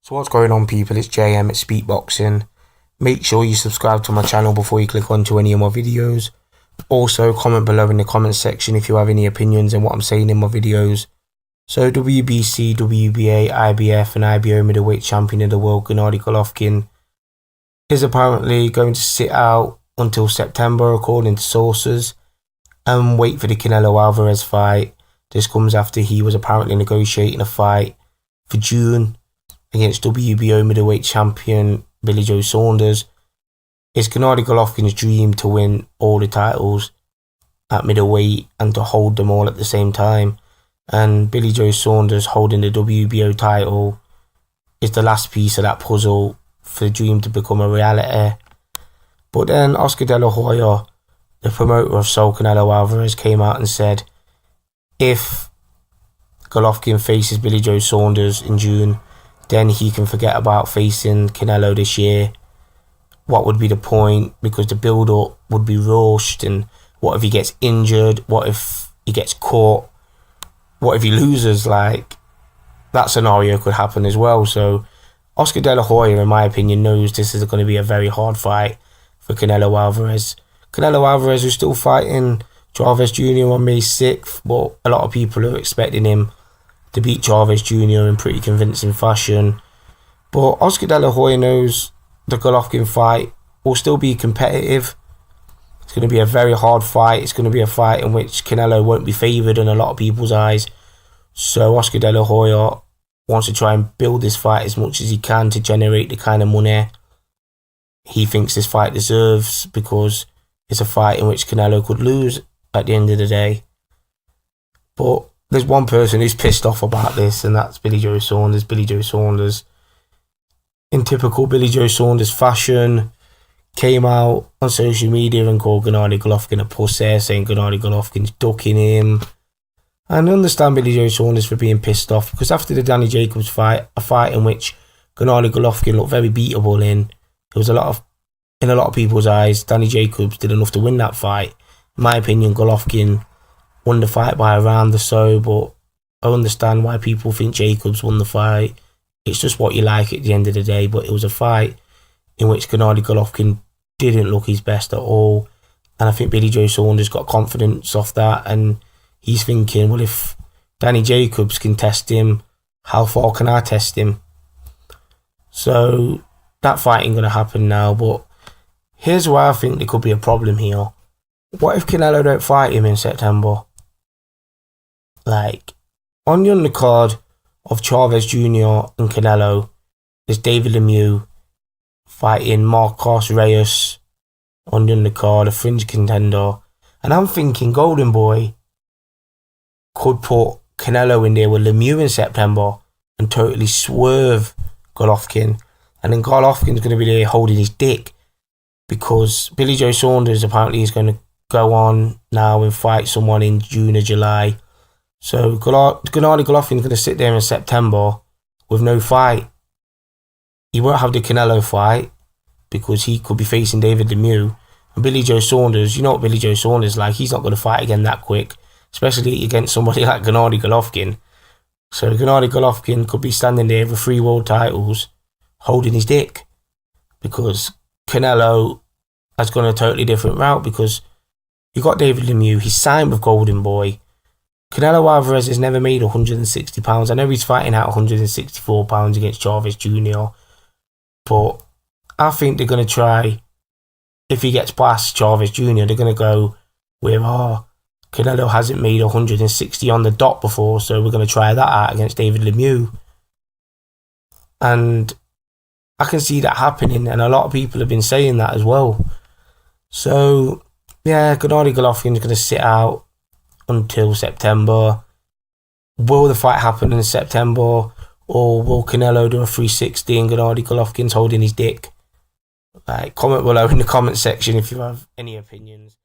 So what's going on, people? It's JM at Speakboxing. Make sure you subscribe to my channel before you click onto any of my videos. Also, comment below in the comment section if you have any opinions on what I'm saying in my videos. So WBC, WBA, IBF and IBO middleweight champion of the world, Gennady Golovkin, is apparently going to sit out until September, according to sources, and wait for the Canelo Alvarez fight. This comes after he was apparently negotiating a fight for June against WBO middleweight champion Billy Joe Saunders. It's Gennady Golovkin's dream to win all the titles at middleweight and to hold them all at the same time. And Billy Joe Saunders holding the WBO title is the last piece of that puzzle for the dream to become a reality. But then Oscar De La Hoya, the promoter of Saul Canelo Alvarez, came out and said if Golovkin faces Billy Joe Saunders in June, then he can forget about facing Canelo this year. What would be the point? Because the build-up would be rushed, and what if he gets injured? What if he gets caught? What if he loses? Like, that scenario could happen as well. So Oscar De La Hoya, in my opinion, knows this is going to be a very hard fight for Canelo Alvarez. Canelo Alvarez is still fighting Chavez Jr. on May 6th, but a lot of people are expecting him to beat Chavez Jr. in pretty convincing fashion. But Oscar De La Hoya knows the Golovkin fight will still be competitive. It's going to be a very hard fight. It's going to be a fight in which Canelo won't be favoured in a lot of people's eyes. So Oscar De La Hoya wants to try and build this fight as much as he can to generate the kind of money he thinks this fight deserves, because it's a fight in which Canelo could lose at the end of the day. But there's one person who's pissed off about this, and that's Billy Joe Saunders. Billy Joe Saunders, in typical Billy Joe Saunders fashion, came out on social media and called Gennady Golovkin a pussy, saying Gennady Golovkin's ducking him. And I understand Billy Joe Saunders for being pissed off, because after the Danny Jacobs fight, a fight in which Gennady Golovkin looked very beatable in, there was in a lot of people's eyes, Danny Jacobs did enough to win that fight. In my opinion, Golovkin won the fight by a round or so, but I understand why people think Jacobs won the fight. It's just what you like at the end of the day. But it was a fight in which Gennady Golovkin didn't look his best at all, and I think Billy Joe Saunders got confidence off that, and he's thinking, well, if Danny Jacobs can test him, how far can I test him? So that fight ain't going to happen now. But here's where I think there could be a problem here. What if Canelo don't fight him in September? Like, on the undercard of Chavez Jr. and Canelo, there's David Lemieux fighting Marcos Reyes on the undercard, a fringe contender. And I'm thinking Golden Boy could put Canelo in there with Lemieux in September and totally swerve Golovkin. And then Golovkin's going to be there holding his dick, because Billy Joe Saunders apparently is going to go on now and fight someone in June or July. So Gennady Golovkin's going to sit there in September with no fight. He won't have the Canelo fight because he could be facing David Lemieux. And Billy Joe Saunders, you know what Billy Joe Saunders is like, he's not going to fight again that quick, especially against somebody like Gennady Golovkin. So Gennady Golovkin could be standing there with 3 world titles holding his dick, because Canelo has gone a totally different route, because you got David Lemieux, he's signed with Golden Boy. Canelo Alvarez has never made £160. I know he's fighting at £164 against Chavez Jr. But I think they're going to try, if he gets past Chavez Jr., they're going to go with, Canelo hasn't made 160 on the dot before, so we're going to try that out against David Lemieux. And I can see that happening, and a lot of people have been saying that as well. So, yeah, Gennady Golovkin's going to sit out until September. Will the fight happen in September, or will Canelo do a 360 and Gennady Golovkin's holding his dick? Like, comment below in the comment section if you have any opinions.